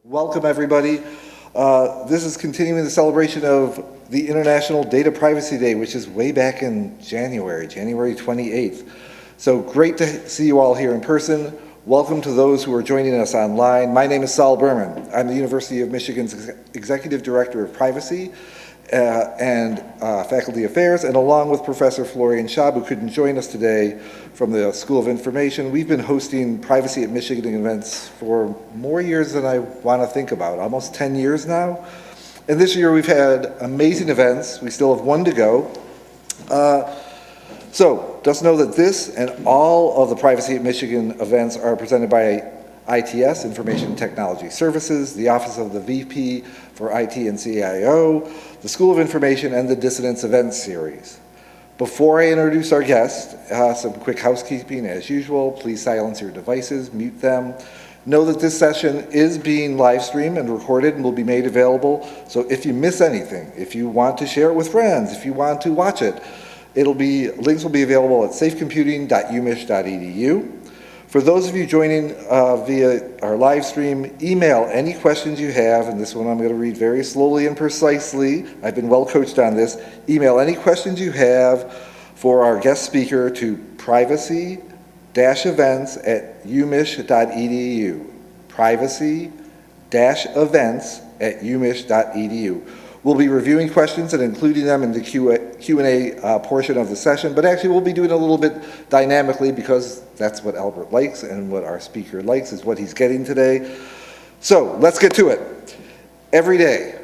Welcome, everybody. This is continuing the celebration of the International Data Privacy Day, which is way back in January 28th. So great to see you all here in person. Welcome to those who are joining us online. My name is Saul Berman. I'm the University of Michigan's Executive Director of Privacy and Faculty Affairs, and along with Professor Florian Schaub, who couldn't join us today from the School of Information, we've been hosting Privacy at Michigan events for more years than I want to think about, almost 10 years now. And this year we've had amazing events. We still have one to go. So just know that this and all of the Privacy at Michigan events are presented by ITS, Information Technology Services, the Office of the VP for IT and CIO, the School of Information, and the Dissidence Events Series. Before I introduce our guest, some quick housekeeping as usual. Please silence your devices, mute them. Know that this session is being live streamed and recorded and will be made available. So if you miss anything, if you want to share it with friends, if you want to watch it, links will be available at safecomputing.umich.edu. For those of you joining via our live stream, email any questions you have, and this one I'm going to read very slowly and precisely. I've been well coached on this. Email any questions you have for our guest speaker to privacy-events@umich.edu. Privacy-events@umich.edu. We'll be reviewing questions and including them in the Q&A portion of the session, but actually we'll be doing it a little bit dynamically because that's what Albert likes and what our speaker likes is what he's getting today. So let's get to it. Every day,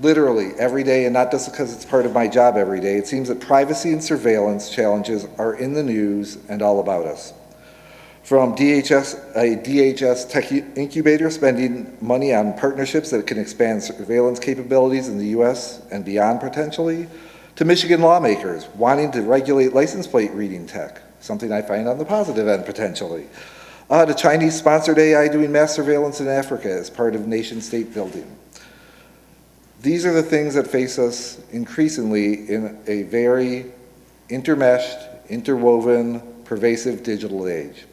literally every day, and not just because it's part of my job every day, it seems that privacy and surveillance challenges are in the news and all about us. From a DHS tech incubator spending money on partnerships that can expand surveillance capabilities in the US and beyond potentially, to Michigan lawmakers wanting to regulate license plate reading tech, something I find on the positive end potentially, to Chinese-sponsored AI doing mass surveillance in Africa as part of nation-state building. These are the things that face us increasingly in a very intermeshed, interwoven, pervasive digital age.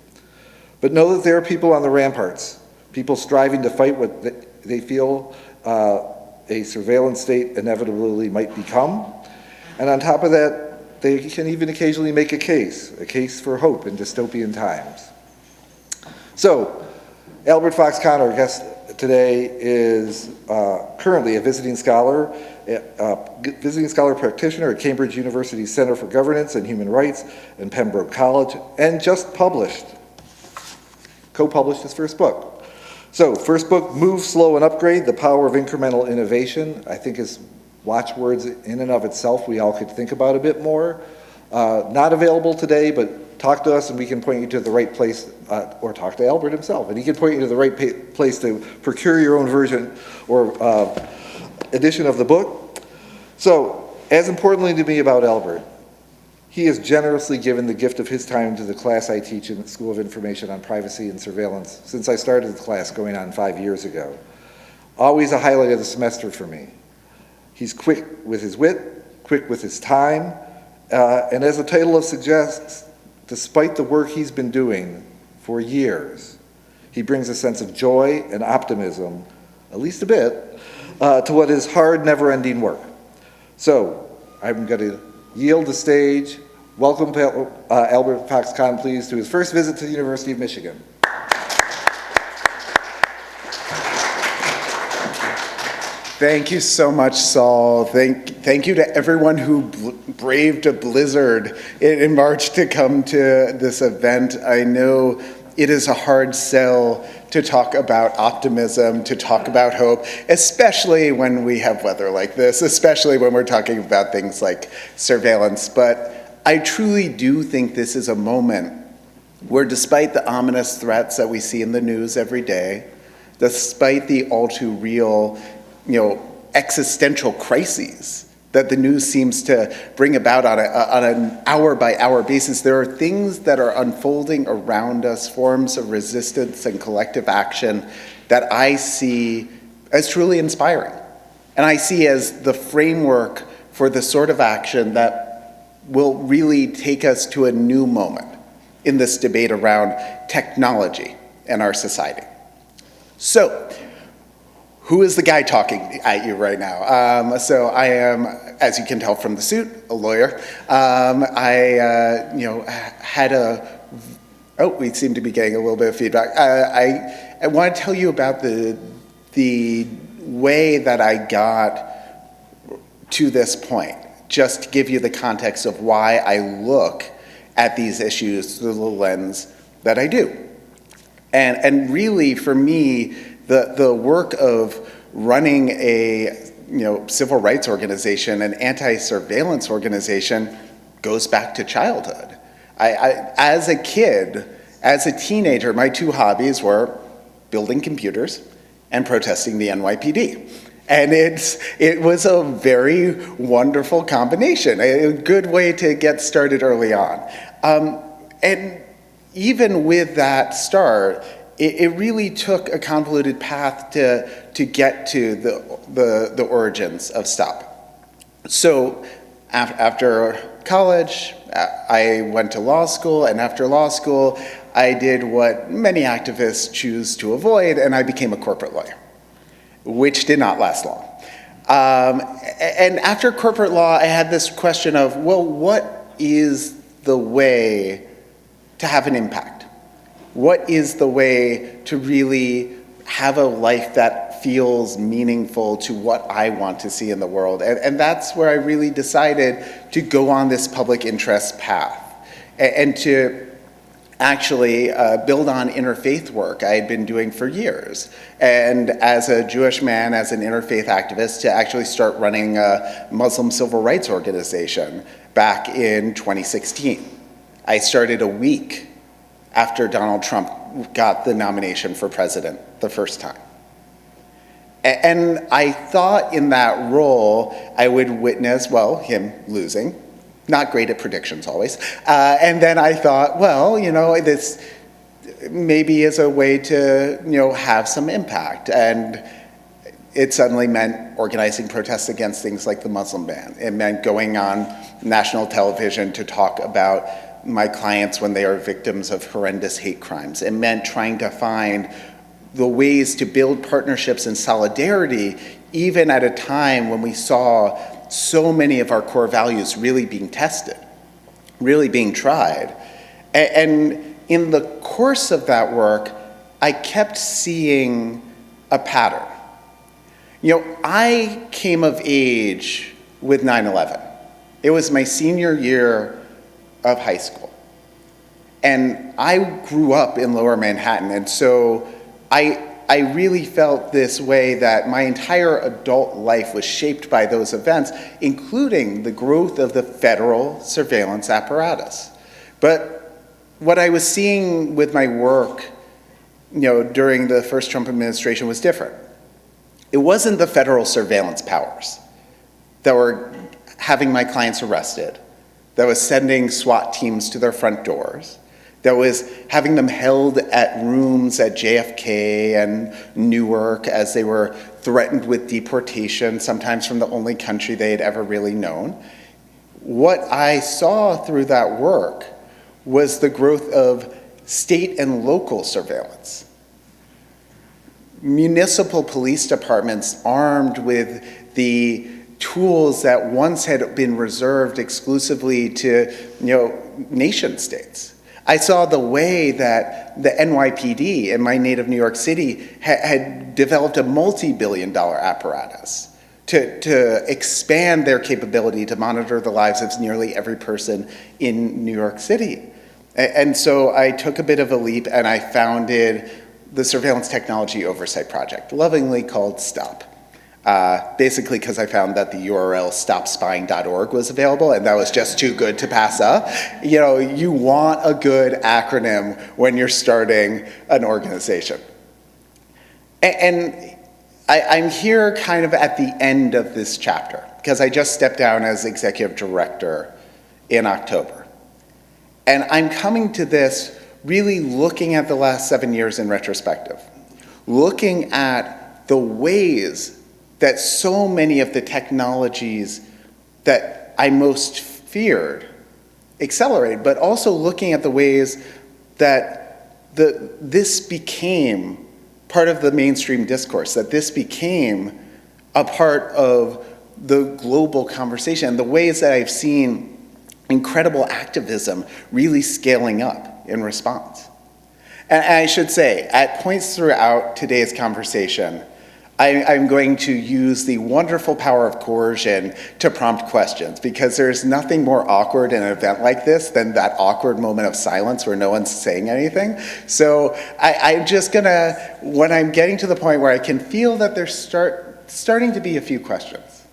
But know that there are people on the ramparts, people striving to fight what they feel a surveillance state inevitably might become. And on top of that, they can even occasionally make a case for hope in dystopian times. So, Albert Fox Cahn, our guest today, is currently a visiting scholar practitioner at Cambridge University's Center for Governance and Human Rights and Pembroke College, and just co-published his first book. So, first book, Move, Slow, and Upgrade, The Power of Incremental Innovation, I think is watchwords in and of itself we all could think about a bit more. Not available today, but talk to us and we can point you to the right place, or talk to Albert himself, and he can point you to the right place to procure your own version or edition of the book. So, as importantly to me about Albert, he has generously given the gift of his time to the class I teach in the School of Information on Privacy and Surveillance since I started the class going on 5 years ago. Always a highlight of the semester for me. He's quick with his wit, quick with his time, and as the title suggests, despite the work he's been doing for years, he brings a sense of joy and optimism, at least a bit, to what is hard, never-ending work. So, I'm going to yield the stage. Welcome Albert Fox Cahn, please, to his first visit to the University of Michigan. Thank you so much, Saul. Thank you to everyone who braved a blizzard in March to come to this event. I know it is a hard sell to talk about optimism, to talk about hope, especially when we have weather like this, especially when we're talking about things like surveillance. But I truly do think this is a moment where, despite the ominous threats that we see in the news every day, despite the all too real, existential crises that the news seems to bring about on an hour-by-hour basis, there are things that are unfolding around us, forms of resistance and collective action that I see as truly inspiring. And I see as the framework for the sort of action that will really take us to a new moment in this debate around technology and our society. So, who is the guy talking at you right now? So I am, as you can tell from the suit, a lawyer. We seem to be getting a little bit of feedback. I want to tell you about the way that I got to this point, just to give you the context of why I look at these issues through the lens that I do. And really, for me, the work of running a civil rights organization, an anti-surveillance organization, goes back to childhood. As a kid, as a teenager, my two hobbies were building computers and protesting the NYPD. And it was a very wonderful combination, a good way to get started early on. And even with that start, it really took a convoluted path to get to the origins of S.T.O.P. So after college, I went to law school, and after law school, I did what many activists choose to avoid, and I became a corporate lawyer, which did not last long. And after corporate law, I had this question of, well, what is the way to have an impact? What is the way to really have a life that feels meaningful to what I want to see in the world? And that's where I really decided to go on this public interest path and to actually build on interfaith work I had been doing for years. And as a Jewish man, as an interfaith activist, to actually start running a Muslim civil rights organization back in 2016. I started a week after Donald Trump got the nomination for president the first time. And I thought in that role I would witness, well, him losing. Not great at predictions always. And then I thought, well, this maybe is a way to, have some impact. And it suddenly meant organizing protests against things like the Muslim ban. It meant going on national television to talk about my clients when they are victims of horrendous hate crimes. It meant trying to find the ways to build partnerships and solidarity, even at a time when we saw so many of our core values really being tested, really being tried. And in the course of that work, I kept seeing a pattern. I came of age with 9/11. It was my senior year of high school. And I grew up in Lower Manhattan, and so I really felt this way that my entire adult life was shaped by those events, including the growth of the federal surveillance apparatus. But what I was seeing with my work, during the first Trump administration was different. It wasn't the federal surveillance powers that were having my clients arrested, that was sending SWAT teams to their front doors, that was having them held at rooms at JFK and Newark as they were threatened with deportation, sometimes from the only country they had ever really known. What I saw through that work was the growth of state and local surveillance. Municipal police departments armed with the tools that once had been reserved exclusively to, nation states. I saw the way that the NYPD in my native New York City had developed a multi-billion-dollar apparatus to expand their capability to monitor the lives of nearly every person in New York City. And so I took a bit of a leap and I founded the Surveillance Technology Oversight Project, lovingly called S.T.O.P. Basically because I found that the URL stopspying.org was available, and that was just too good to pass up. You want a good acronym when you're starting an organization. And I'm here kind of at the end of this chapter, because I just stepped down as executive director in October. And I'm coming to this really looking at the last 7 years in retrospective, looking at the ways that so many of the technologies that I most feared accelerated, but also looking at the ways that this became part of the mainstream discourse, that this became a part of the global conversation, the ways that I've seen incredible activism really scaling up in response. And I should say, at points throughout today's conversation, I'm going to use the wonderful power of coercion to prompt questions, because there's nothing more awkward in an event like this than that awkward moment of silence where no one's saying anything. So I'm just gonna, when I'm getting to the point where I can feel that there's starting to be a few questions,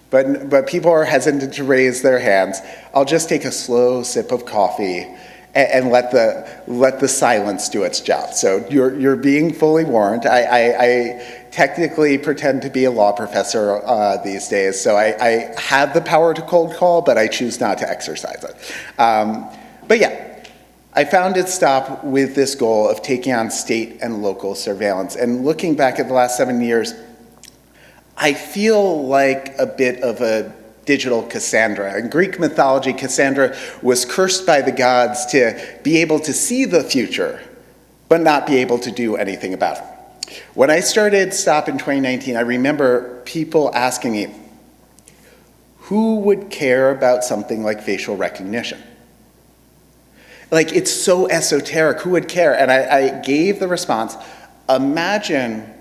but people are hesitant to raise their hands, I'll just take a slow sip of coffee and let the silence do its job. So you're being fully warned. I technically pretend to be a law professor these days, so I have the power to cold call, but I choose not to exercise it. But yeah, I founded S.T.O.P with this goal of taking on state and local surveillance. And looking back at the last 7 years, I feel like a bit of a digital Cassandra. In Greek mythology, Cassandra was cursed by the gods to be able to see the future, but not be able to do anything about it. When I started S.T.O.P in 2019, I remember people asking me, who would care about something like facial recognition? Like, it's so esoteric, who would care? And I gave the response, imagine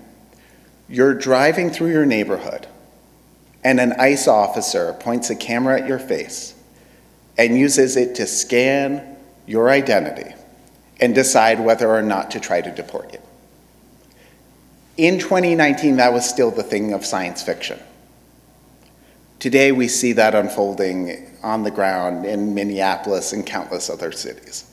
you're driving through your neighborhood and an ICE officer points a camera at your face and uses it to scan your identity and decide whether or not to try to deport you. In 2019, that was still the thing of science fiction. Today, we see that unfolding on the ground in Minneapolis and countless other cities.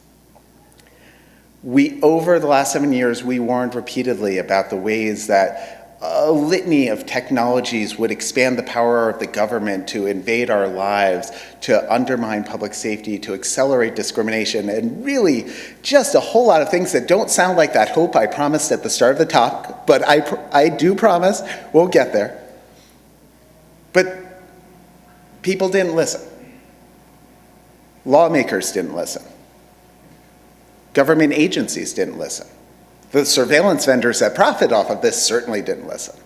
Over the last 7 years, we warned repeatedly about the ways that a litany of technologies would expand the power of the government to invade our lives, to undermine public safety, to accelerate discrimination, and really just a whole lot of things that don't sound like that hope I promised at the start of the talk, but I do promise we'll get there. But people didn't listen. Lawmakers didn't listen. Government agencies didn't listen. The surveillance vendors that profit off of this certainly didn't listen.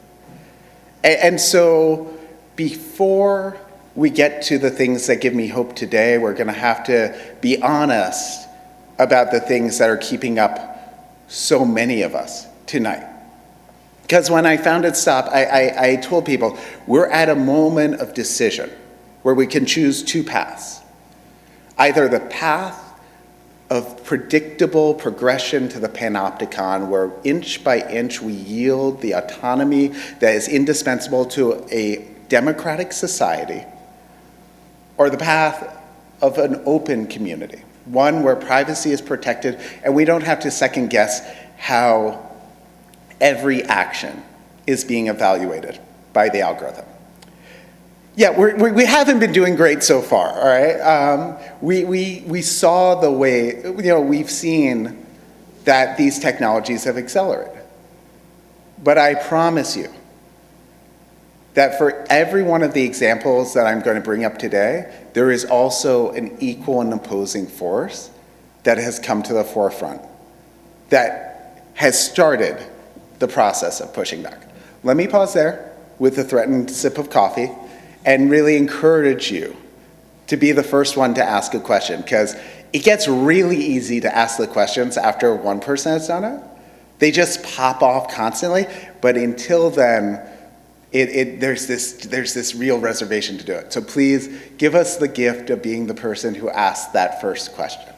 And so before we get to the things that give me hope today, we're going to have to be honest about the things that are keeping up so many of us tonight. Because when I founded S.T.O.P, I told people, we're at a moment of decision where we can choose two paths. Either the path of predictable progression to the panopticon, where inch by inch we yield the autonomy that is indispensable to a democratic society, or the path of an open community, one where privacy is protected and we don't have to second guess how every action is being evaluated by the algorithm. Yeah, we haven't been doing great so far, all right? We saw the way, we've seen that these technologies have accelerated. But I promise you that for every one of the examples that I'm going to bring up today, there is also an equal and opposing force that has come to the forefront, that has started the process of pushing back. Let me pause there with a threatened sip of coffee and really encourage you to be the first one to ask a question, because it gets really easy to ask the questions after one person has done it. They just pop off constantly, but until then, there's this real reservation to do it. So please give us the gift of being the person who asked that first question.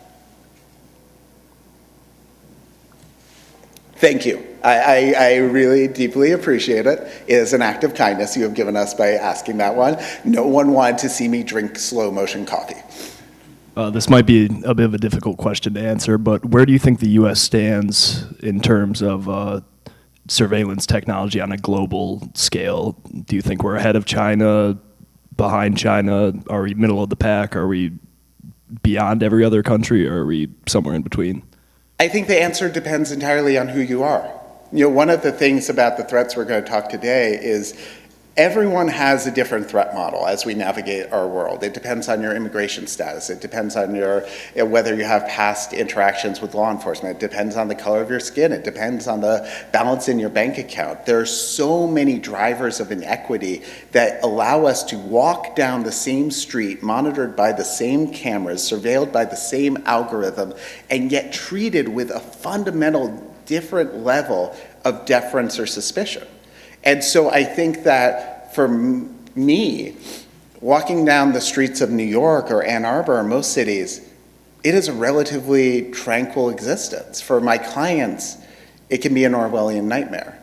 Thank you. I really deeply appreciate it. It is an act of kindness you have given us by asking that one. No one wanted to see me drink slow motion coffee. This might be a bit of a difficult question to answer, but where do you think the U.S. stands in terms of surveillance technology on a global scale? Do you think we're ahead of China, behind China? Are we middle of the pack? Are we beyond every other country, or are we somewhere in between? I think the answer depends entirely on who you are. One of the things about the threats we're going to talk today is Everyone has a different threat model as we navigate our world. It depends on your immigration status. It depends on whether you have past interactions with law enforcement. It depends on the color of your skin. It depends on the balance in your bank account. There are so many drivers of inequity that allow us to walk down the same street, monitored by the same cameras, surveilled by the same algorithm, and yet treated with a fundamental different level of deference or suspicion. And so I think that for me, walking down the streets of New York or Ann Arbor or most cities, it is a relatively tranquil existence. For my clients, it can be an Orwellian nightmare.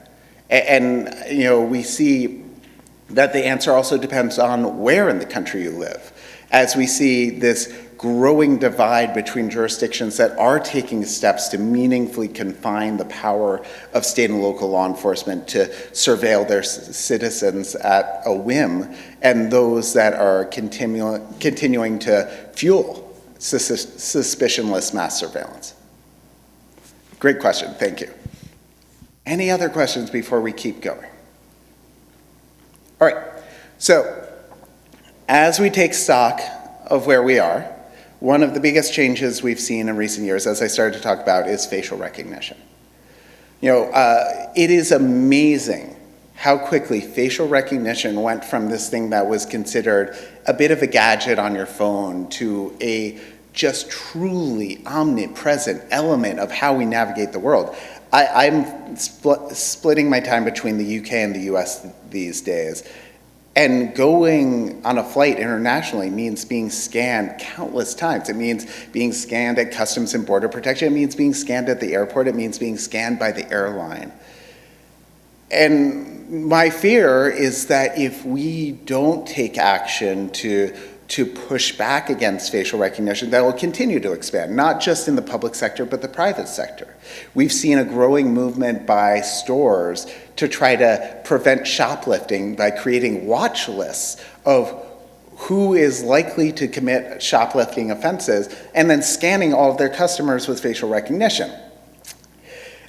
And we see that the answer also depends on where in the country you live. As we see this growing divide between jurisdictions that are taking steps to meaningfully confine the power of state and local law enforcement to surveil their citizens at a whim, and those that are continuing to fuel suspicionless mass surveillance. Great question, thank you. Any other questions before we keep going? All right, so as we take stock of where we are, one of the biggest changes we've seen in recent years, as I started to talk about, is facial recognition. It is amazing how quickly facial recognition went from this thing that was considered a bit of a gadget on your phone to a just truly omnipresent element of how we navigate the world. I'm splitting my time between the UK and the US these days. And going on a flight internationally means being scanned countless times. It means being scanned at Customs and Border Protection. It means being scanned at the airport. It means being scanned by the airline. And my fear is that if we don't take action to push back against facial recognition, that will continue to expand, not just in the public sector, but the private sector. We've seen a growing movement by stores to try to prevent shoplifting by creating watch lists of who is likely to commit shoplifting offenses and then scanning all of their customers with facial recognition.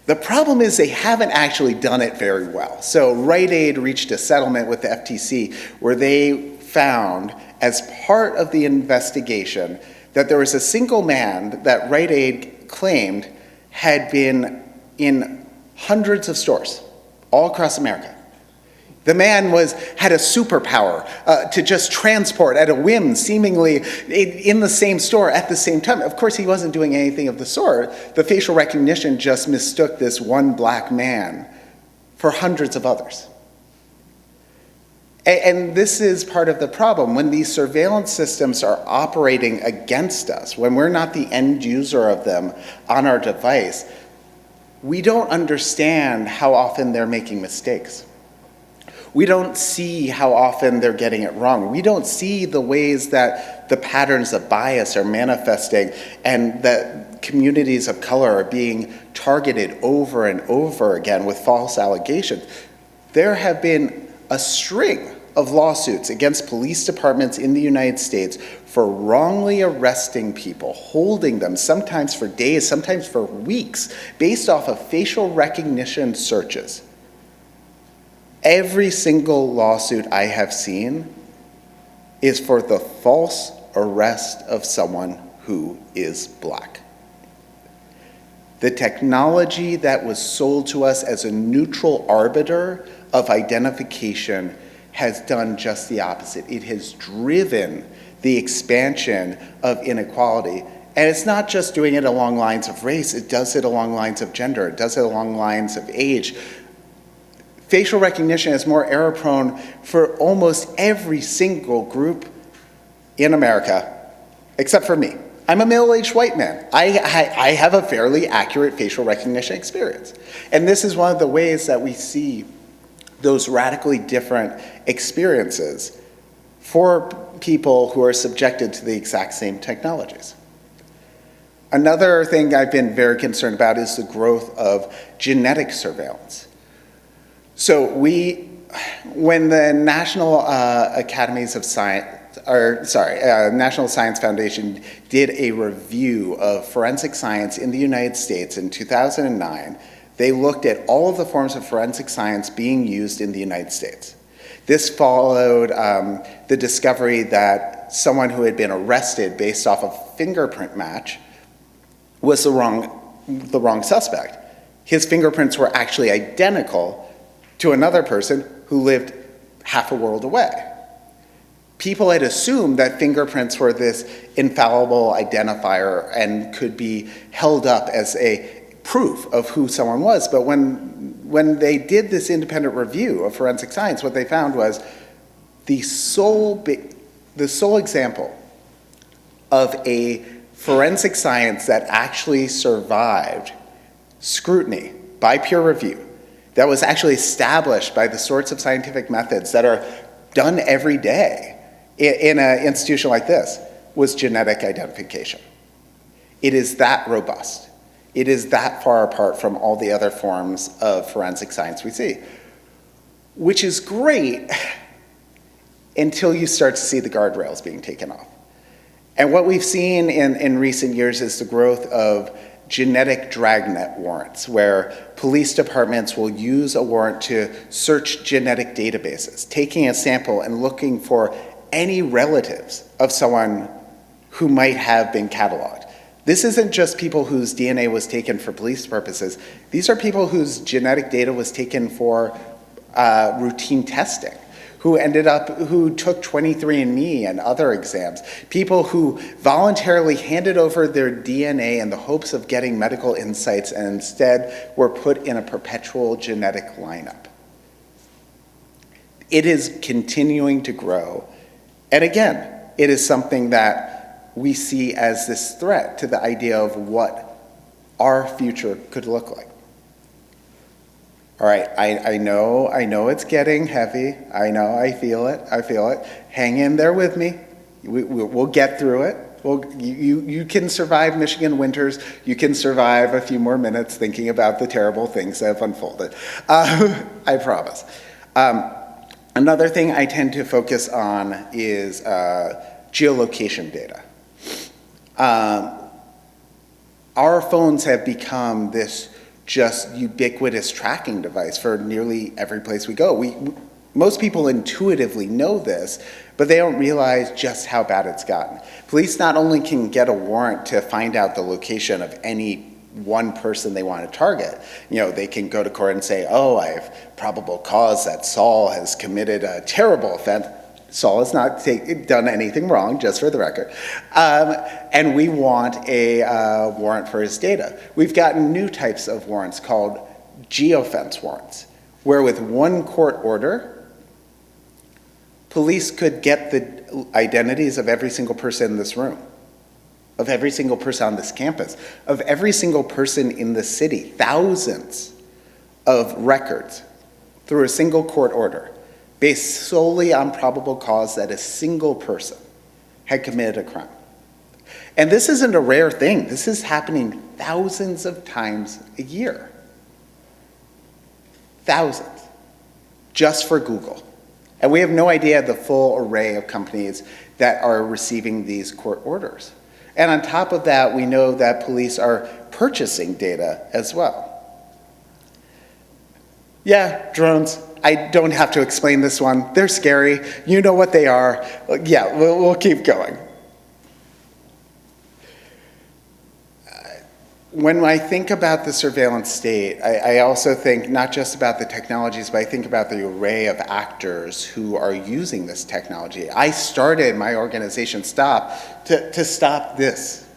The problem is they haven't actually done it very well. So Rite Aid reached a settlement with the FTC where they found, as part of the investigation, that there was a single man that Rite Aid claimed had been in hundreds of stores all across America. The man had a superpower to just transport at a whim, seemingly in the same store at the same time. Of course, he wasn't doing anything of the sort. The facial recognition just mistook this one black man for hundreds of others. And this is part of the problem. When these surveillance systems are operating against us, when we're not the end user of them on our device, we don't understand how often they're making mistakes. We don't see how often they're getting it wrong. We don't see the ways that the patterns of bias are manifesting and that communities of color are being targeted over and over again with false allegations. There have been a string of lawsuits against police departments in the United States for wrongly arresting people, holding them sometimes for days, sometimes for weeks, based off of facial recognition searches. Every single lawsuit I have seen is for the false arrest of someone who is black. The technology that was sold to us as a neutral arbiter of identification has done just the opposite. It has driven the expansion of inequality. And it's not just doing it along lines of race, it does it along lines of gender, it does it along lines of age. Facial recognition is more error-prone for almost every single group in America, except for me. I'm a middle-aged white man. I have a fairly accurate facial recognition experience. And this is one of the ways that we see those radically different experiences for people who are subjected to the exact same technologies. Another thing I've been very concerned about is the growth of genetic surveillance. So when the National National Science Foundation did a review of forensic science in the United States in 2009, they looked at all of the forms of forensic science being used in the United States. This followed the discovery that someone who had been arrested based off a fingerprint match was the wrong suspect. His fingerprints were actually identical to another person who lived half a world away. People had assumed that fingerprints were this infallible identifier and could be held up as a proof of who someone was. But when they did this independent review of forensic science, what they found was the sole example of a forensic science that actually survived scrutiny by peer review, that was actually established by the sorts of scientific methods that are done every day in an institution like this, was genetic identification. It is that robust. It is that far apart from all the other forms of forensic science we see, which is great until you start to see the guardrails being taken off. And what we've seen in recent years is the growth of genetic dragnet warrants, where police departments will use a warrant to search genetic databases, taking a sample and looking for any relatives of someone who might have been cataloged. This isn't just people whose DNA was taken for police purposes. These are people whose genetic data was taken for routine testing, who took 23andMe and other exams, people who voluntarily handed over their DNA in the hopes of getting medical insights and instead were put in a perpetual genetic lineup. It is continuing to grow. And again, it is something that we see as this threat to the idea of what our future could look like. All right, I know it's getting heavy. I know, I feel it. Hang in there with me. We'll get through it. You can survive Michigan winters. You can survive a few more minutes thinking about the terrible things that have unfolded. I promise. Another thing I tend to focus on is geolocation data. Our phones have become this just ubiquitous tracking device for nearly every place we go. Most people intuitively know this, but they don't realize just how bad it's gotten. Police not only can get a warrant to find out the location of any one person they want to target. They can go to court and say, oh, I have probable cause that Saul has committed a terrible offense. Saul has not done anything wrong, just for the record. And we want a warrant for his data. We've gotten new types of warrants called geofence warrants, where with one court order, police could get the identities of every single person in this room, of every single person on this campus, of every single person in the city, thousands of records through a single court order, based solely on probable cause that a single person had committed a crime. And this isn't a rare thing. This is happening thousands of times a year. Thousands. Just for Google. And we have no idea the full array of companies that are receiving these court orders. And on top of that, we know that police are purchasing data as well. Yeah, drones. I don't have to explain this one. They're scary. You know what they are. Yeah, we'll keep going. When I think about the surveillance state, I also think not just about the technologies, but I think about the array of actors who are using this technology. I started my organization, S.T.O.P, to stop this,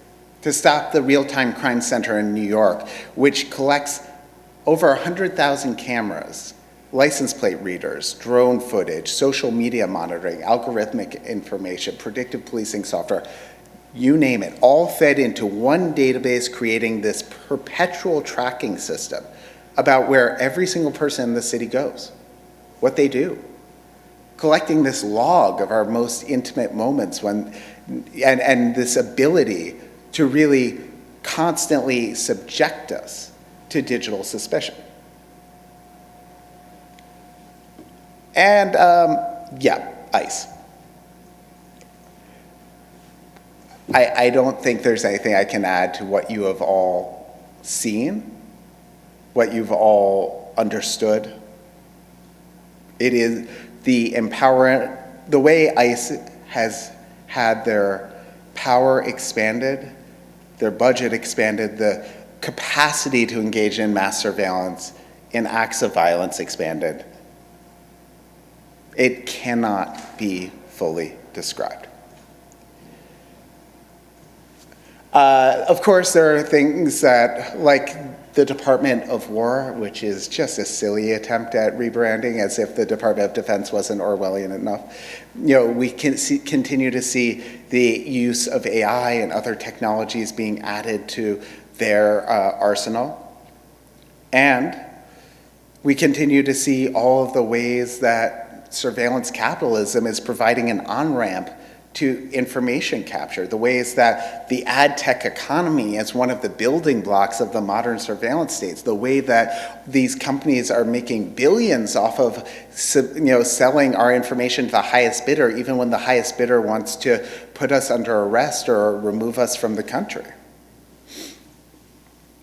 to stop the Real-Time Crime Center in New York, which collects over 100,000 cameras, license plate readers, drone footage, social media monitoring, algorithmic information, predictive policing software, you name it, all fed into one database, creating this perpetual tracking system about where every single person in the city goes, what they do, collecting this log of our most intimate moments and this ability to really constantly subject us to digital suspicion. And ICE. I don't think there's anything I can add to what you have all seen, what you've all understood. It is the way ICE has had their power expanded, their budget expanded, the capacity to engage in mass surveillance in acts of violence expanded. It cannot be fully described. Of course, there are things that, like the Department of War, which is just a silly attempt at rebranding, as if the Department of Defense wasn't Orwellian enough. We can continue to see the use of AI and other technologies being added to their arsenal. And we continue to see all of the ways that surveillance capitalism is providing an on-ramp to information capture, the ways that the ad tech economy is one of the building blocks of the modern surveillance states, the way that these companies are making billions off of selling our information to the highest bidder, even when the highest bidder wants to put us under arrest or remove us from the country.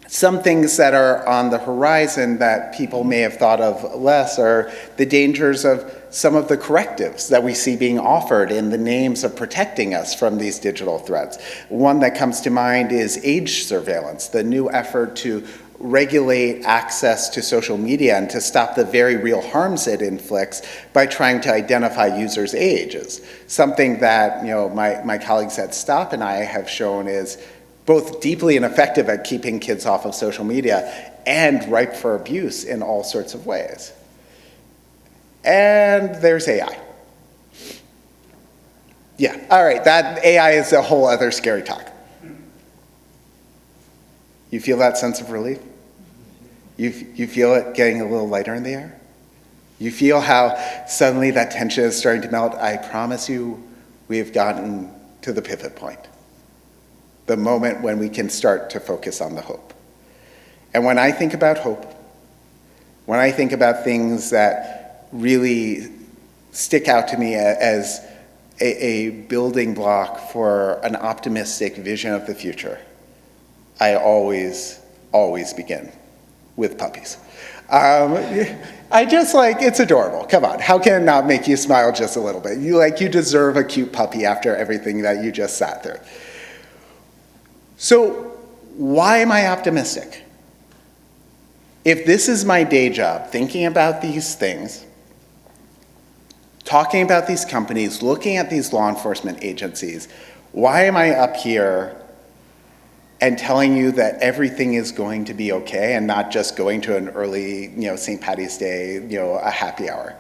Some things that are on the horizon that people may have thought of less are the dangers of some of the correctives that we see being offered in the names of protecting us from these digital threats. One that comes to mind is age surveillance, the new effort to regulate access to social media and to stop the very real harms it inflicts by trying to identify users' ages. Something that my colleagues at S.T.O.P and I have shown is both deeply ineffective at keeping kids off of social media and ripe for abuse in all sorts of ways. And there's AI. Yeah, all right, that AI is a whole other scary talk. You feel that sense of relief? You feel it getting a little lighter in the air? You feel how suddenly that tension is starting to melt? I promise you, we have gotten to the pivot point. The moment when we can start to focus on the hope. And when I think about hope, when I think about things that really stick out to me as a building block for an optimistic vision of the future, I always begin with puppies. It's adorable. Come on, how can it not make you smile just a little bit? You deserve a cute puppy after everything that you just sat through. So why am I optimistic? If this is my day job, thinking about these things, talking about these companies, looking at these law enforcement agencies, why am I up here and telling you that everything is going to be okay and not just going to an early, St. Patty's Day, a happy hour?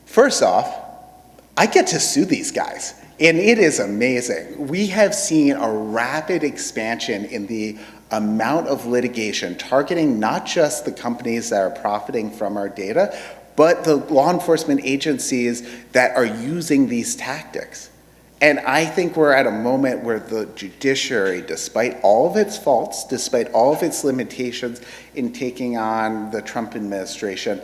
First off, I get to sue these guys. And it is amazing. We have seen a rapid expansion in the amount of litigation targeting not just the companies that are profiting from our data, but the law enforcement agencies that are using these tactics. And I think we're at a moment where the judiciary, despite all of its faults, despite all of its limitations in taking on the Trump administration,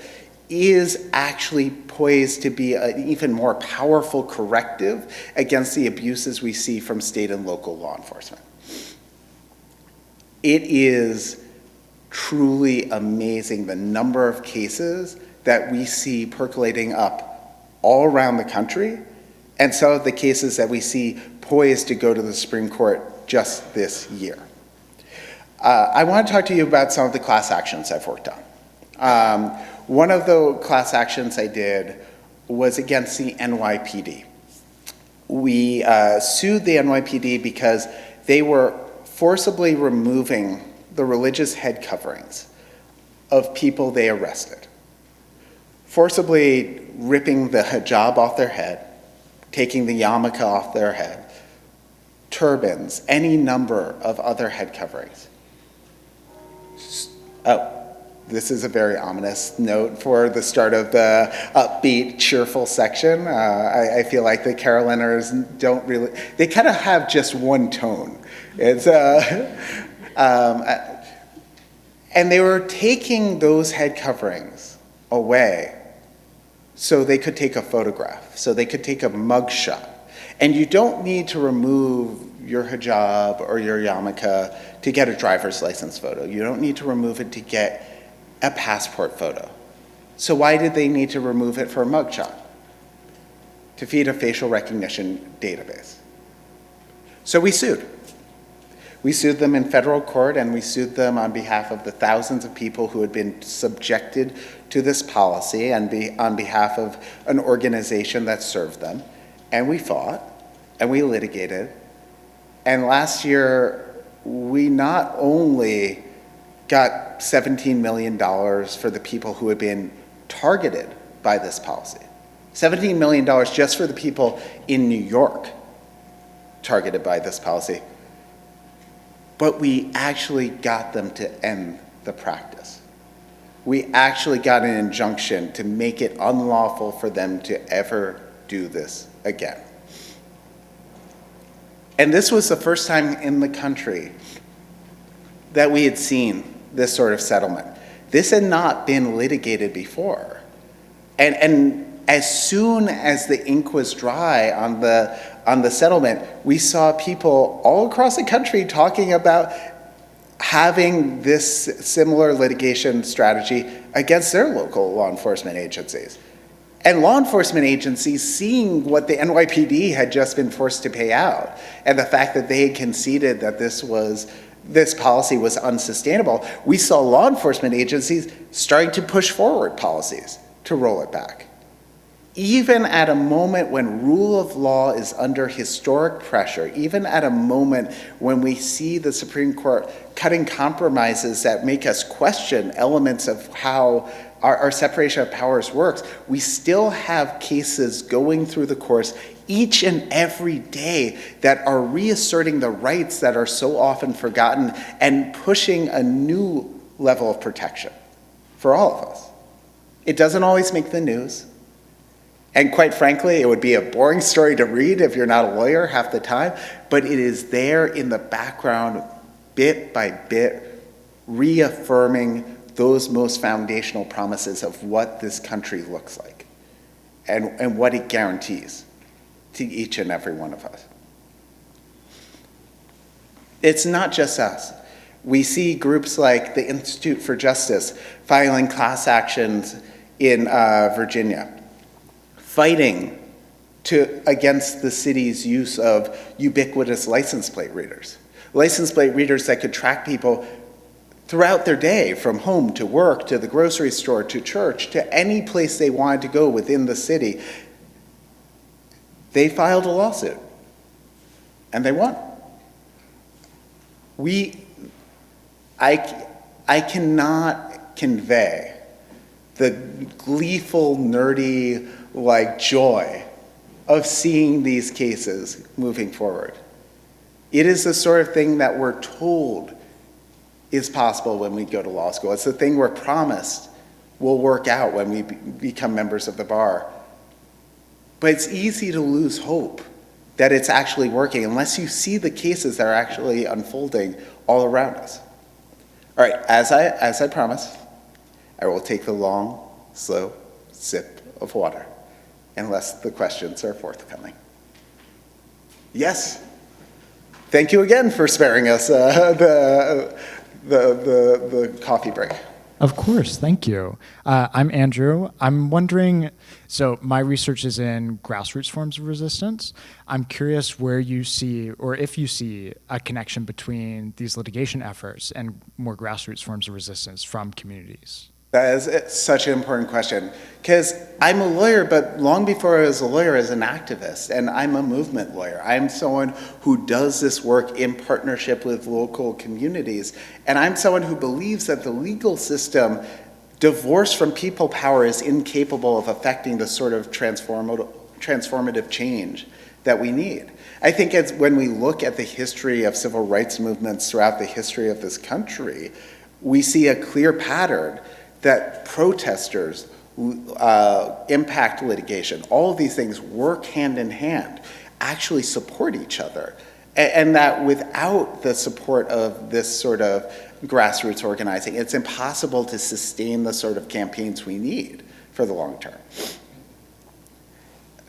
is actually poised to be an even more powerful corrective against the abuses we see from state and local law enforcement. It is truly amazing the number of cases that we see percolating up all around the country, and some of the cases that we see poised to go to the Supreme Court just this year. I want to talk to you about some of the class actions I've worked on. One of the class actions I did was against the NYPD. We sued the NYPD because they were forcibly removing the religious head coverings of people they arrested, forcibly ripping the hijab off their head, taking the yarmulke off their head, turbans, any number of other head coverings. This is a very ominous note for the start of the upbeat, cheerful section. I feel like the Caroliners don't really, they kind of have just one tone. It's, and they were taking those head coverings away so they could take a photograph, so they could take a mugshot. And you don't need to remove your hijab or your yarmulke to get a driver's license photo. You don't need to remove it to get a passport photo. So why did they need to remove it for a mugshot? To feed a facial recognition database. So we sued. We sued them in federal court, and we sued them on behalf of the thousands of people who had been subjected to this policy and on behalf of an organization that served them. And we fought, and we litigated. And last year, we not only got $17 million for the people who had been targeted by this policy, $17 million just for the people in New York targeted by this policy, but we actually got them to end the practice. We actually got an injunction to make it unlawful for them to ever do this again. And this was the first time in the country that we had seen this sort of settlement. This had not been litigated before. And as soon as the ink was dry on the settlement, we saw people all across the country talking about having this similar litigation strategy against their local law enforcement agencies. And law enforcement agencies, seeing what the NYPD had just been forced to pay out, and the fact that they had conceded that this policy was unsustainable, we saw law enforcement agencies starting to push forward policies to roll it back. Even at a moment when rule of law is under historic pressure, even at a moment when we see the Supreme Court cutting compromises that make us question elements of how our separation of powers works, we still have cases going through the courts each and every day that are reasserting the rights that are so often forgotten and pushing a new level of protection for all of us. It doesn't always make the news. And quite frankly, it would be a boring story to read if you're not a lawyer half the time, but it is there in the background, bit by bit, reaffirming those most foundational promises of what this country looks like and what it guarantees to each and every one of us. It's not just us. We see groups like the Institute for Justice filing class actions in Virginia, fighting against the city's use of ubiquitous license plate readers. License plate readers that could track people throughout their day, from home to work, to the grocery store, to church, to any place they wanted to go within the city. They filed a lawsuit, and they won. I cannot convey the gleeful, nerdy, joy of seeing these cases moving forward. It is the sort of thing that we're told is possible when we go to law school. It's the thing we're promised will work out when we become members of the bar. But it's easy to lose hope that it's actually working unless you see the cases that are actually unfolding all around us. All right, as I promised, I will take the long, slow sip of water, unless the questions are forthcoming. Yes. Thank you again for sparing us the coffee break. Of course, thank you. I'm Andrew. I'm wondering, so my research is in grassroots forms of resistance. I'm curious where you see, or if you see, a connection between these litigation efforts and more grassroots forms of resistance from communities. That is such an important question, because I'm a lawyer, but long before I was a lawyer, as an activist, and I'm a movement lawyer. I'm someone who does this work in partnership with local communities, and I'm someone who believes that the legal system, divorced from people power, is incapable of affecting the sort of transformative change that we need. I think when we look at the history of civil rights movements throughout the history of this country, we see a clear pattern that protesters, impact litigation, all of these things work hand in hand, actually support each other. And that without the support of this sort of grassroots organizing, it's impossible to sustain the sort of campaigns we need for the long term.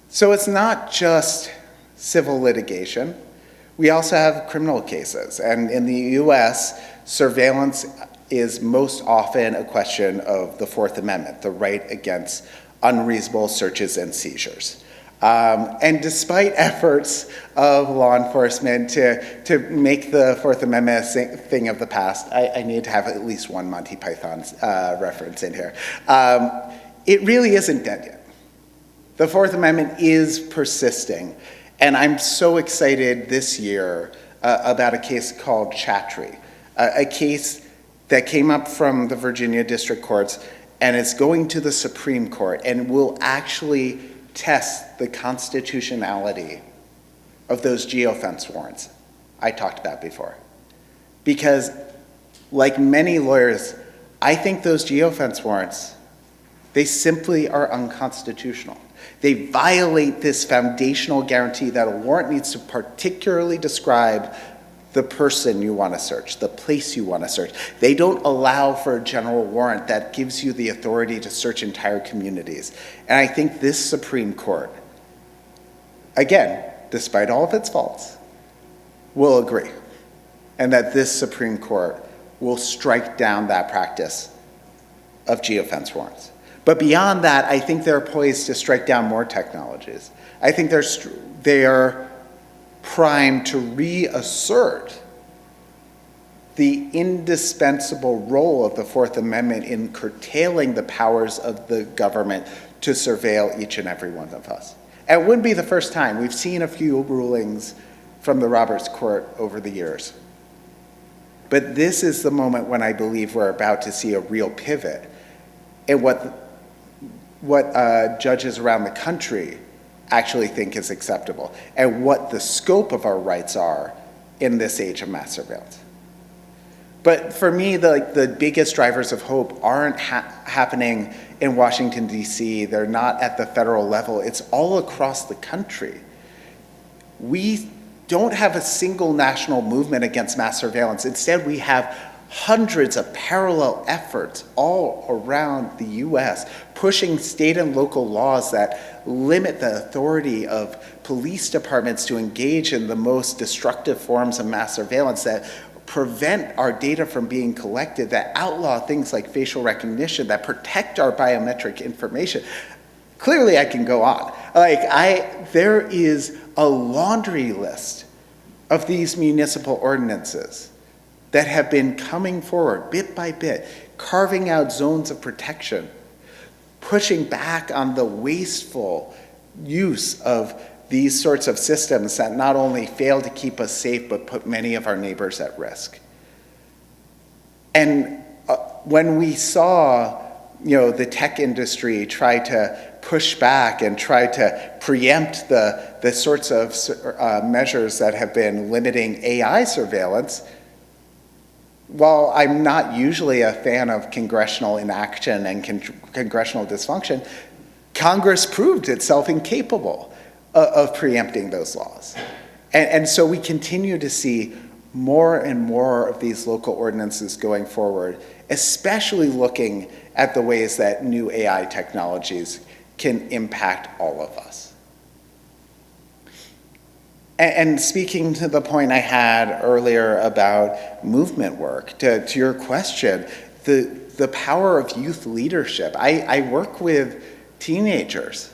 So it's not just civil litigation. We also have criminal cases. And in the US, surveillance is most often a question of the Fourth Amendment, the right against unreasonable searches and seizures. And despite efforts of law enforcement to make the Fourth Amendment a thing of the past, I need to have at least one Monty Python reference in here, it really isn't dead yet. The Fourth Amendment is persisting, and I'm so excited this year about a case called Chattree, a case that came up from the Virginia District Courts and is going to the Supreme Court and will actually test the constitutionality of those geofence warrants I talked about before. Because, like many lawyers, I think those geofence warrants, they simply are unconstitutional. They violate this foundational guarantee that a warrant needs to particularly describe the person you want to search, the place you want to search. They don't allow for a general warrant that gives you the authority to search entire communities. And I think this Supreme Court, again, despite all of its faults, will agree. And that this Supreme Court will strike down that practice of geofence warrants. But beyond that, I think they're poised to strike down more technologies. I think they are primed to reassert the indispensable role of the Fourth Amendment in curtailing the powers of the government to surveil each and every one of us. And it wouldn't be the first time. We've seen a few rulings from the Roberts Court over the years. But this is the moment when I believe we're about to see a real pivot in what judges around the country actually think is acceptable and what the scope of our rights are in this age of mass surveillance. But for me, the biggest drivers of hope aren't happening in Washington, D.C. They're not at the federal level. It's all across the country. We don't have a single national movement against mass surveillance. Instead, we have hundreds of parallel efforts all around the U.S. pushing state and local laws that limit the authority of police departments to engage in the most destructive forms of mass surveillance, that prevent our data from being collected, that outlaw things like facial recognition, that protect our biometric information. Clearly, I can go on. There is a laundry list of these municipal ordinances that have been coming forward bit by bit, carving out zones of protection, pushing back on the wasteful use of these sorts of systems that not only fail to keep us safe, but put many of our neighbors at risk. And when we saw, the tech industry try to push back and try to preempt the sorts of measures that have been limiting AI surveillance, while I'm not usually a fan of congressional inaction and congressional dysfunction, Congress proved itself incapable of preempting those laws. And so we continue to see more and more of these local ordinances going forward, especially looking at the ways that new AI technologies can impact all of us. And speaking to the point I had earlier about movement work, to your question, the power of youth leadership. I work with teenagers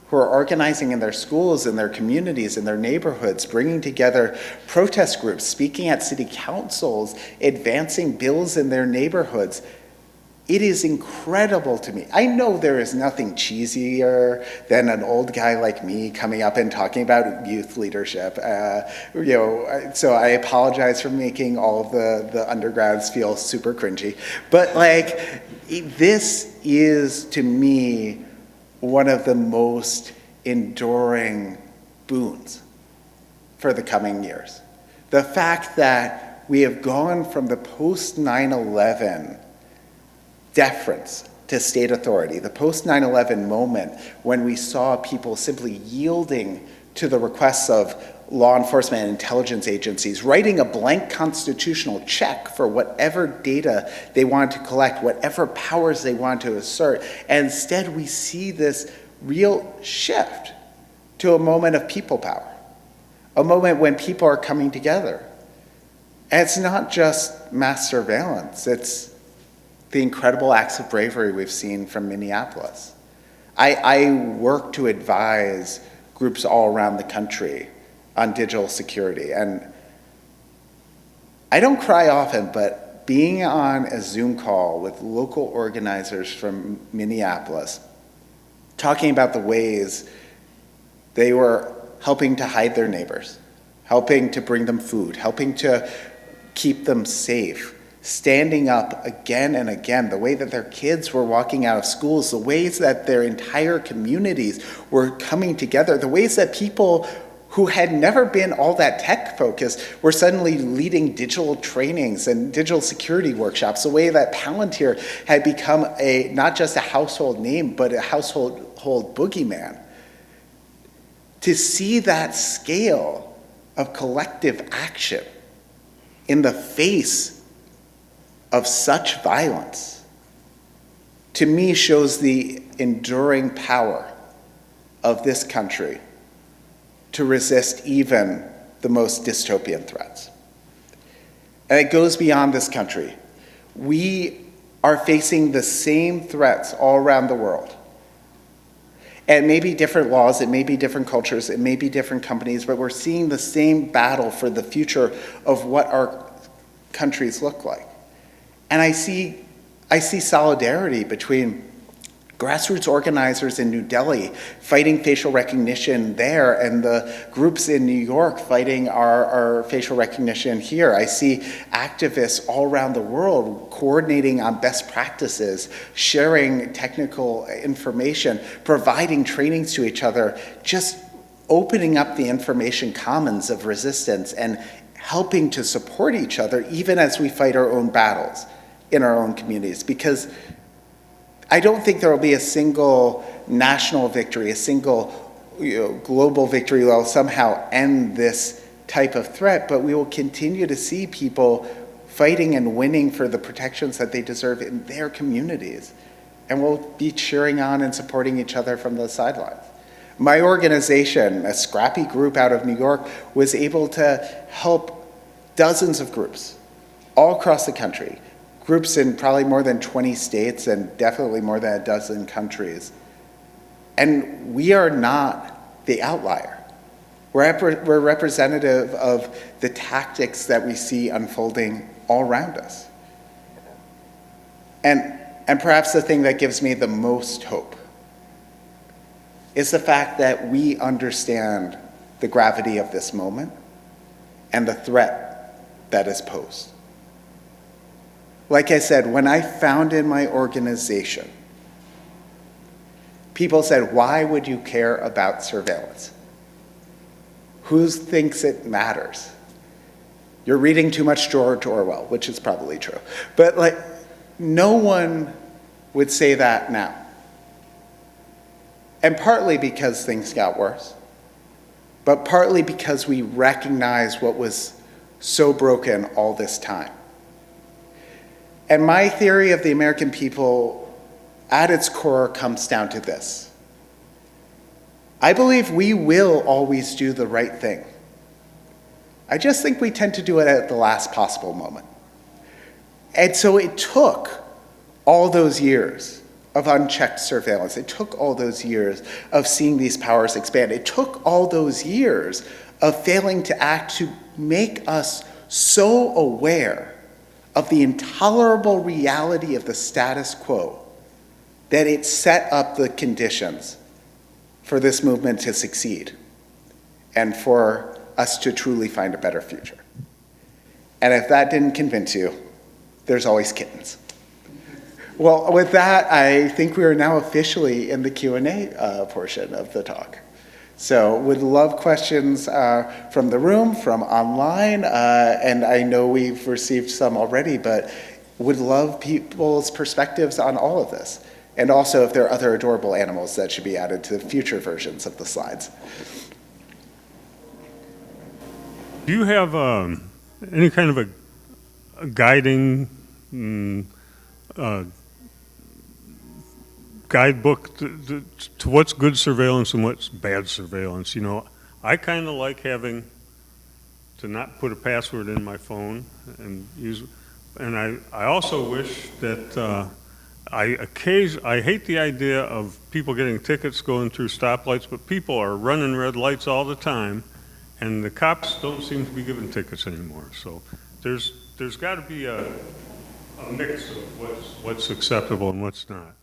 who are organizing in their schools, in their communities, in their neighborhoods, bringing together protest groups, speaking at city councils, advancing bills in their neighborhoods. It is incredible to me. I know there is nothing cheesier than an old guy like me coming up and talking about youth leadership. So I apologize for making all of the undergrads feel super cringy. But this is, to me, one of the most enduring boons for the coming years. The fact that we have gone from the post-9/11 deference to state authority, the post-9/11 moment when we saw people simply yielding to the requests of law enforcement and intelligence agencies, writing a blank constitutional check for whatever data they wanted to collect, whatever powers they wanted to assert. And instead, we see this real shift to a moment of people power, a moment when people are coming together. And it's not just mass surveillance, it's the incredible acts of bravery we've seen from Minneapolis. I work to advise groups all around the country on digital security, and I don't cry often, but being on a Zoom call with local organizers from Minneapolis, talking about the ways they were helping to hide their neighbors, helping to bring them food, helping to keep them safe, standing up again and again, the way that their kids were walking out of schools, the ways that their entire communities were coming together, the ways that people who had never been all that tech focused were suddenly leading digital trainings and digital security workshops, the way that Palantir had become not just a household name, but a household boogeyman. To see that scale of collective action in the face of such violence, to me shows the enduring power of this country to resist even the most dystopian threats. And it goes beyond this country. We are facing the same threats all around the world. And it may be different laws, it may be different cultures, it may be different companies, but we're seeing the same battle for the future of what our countries look like. And I see solidarity between grassroots organizers in New Delhi fighting facial recognition there, and the groups in New York fighting our facial recognition here. I see activists all around the world coordinating on best practices, sharing technical information, providing trainings to each other, just opening up the information commons of resistance and helping to support each other even as we fight our own battles in our own communities. Because I don't think there will be a single national victory, a single global victory that will somehow end this type of threat, but we will continue to see people fighting and winning for the protections that they deserve in their communities. And we'll be cheering on and supporting each other from the sidelines. My organization, a scrappy group out of New York, was able to help dozens of groups all across the country, groups in probably more than 20 states and definitely more than a dozen countries. And we are not the outlier. We're representative of the tactics that we see unfolding all around us. And perhaps the thing that gives me the most hope is the fact that we understand the gravity of this moment and the threat that is posed. Like I said, when I founded my organization, people said, "Why would you care about surveillance? Who thinks it matters? You're reading too much George Orwell," which is probably true. But no one would say that now. And partly because things got worse, but partly because we recognized what was so broken all this time. And my theory of the American people, at its core, comes down to this. I believe we will always do the right thing. I just think we tend to do it at the last possible moment. And so it took all those years of unchecked surveillance. It took all those years of seeing these powers expand. It took all those years of failing to act to make us so aware of the intolerable reality of the status quo that it set up the conditions for this movement to succeed and for us to truly find a better future. And if that didn't convince you, there's always kittens. Well, with that, I think we are now officially in the Q&A portion of the talk. So would love questions from the room, from online, and I know we've received some already, but would love people's perspectives on all of this. And also if there are other adorable animals that should be added to future versions of the slides. Do you have any kind of a guiding guidebook to what's good surveillance and what's bad surveillance? You know, I kind of like having to not put a password in my phone and use, And I also wish that I hate the idea of people getting tickets going through stoplights, but people are running red lights all the time, and the cops don't seem to be giving tickets anymore. So there's got to be a mix of what's acceptable and what's not.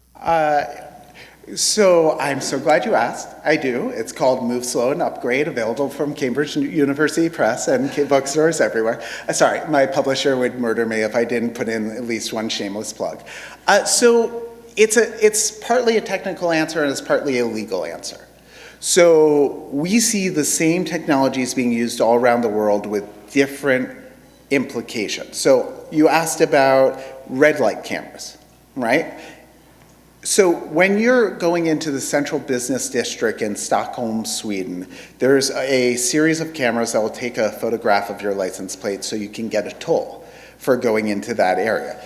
So I'm so glad you asked. I do. It's called Move Slow and Upgrade, available from Cambridge University Press and bookstores everywhere. Sorry, my publisher would murder me if I didn't put in at least one shameless plug. So it's partly a technical answer and it's partly a legal answer. So we see the same technologies being used all around the world with different implications. So you asked about red light cameras, right? So when you're going into the central business district in Stockholm, Sweden, there's a series of cameras that will take a photograph of your license plate so you can get a toll for going into that area.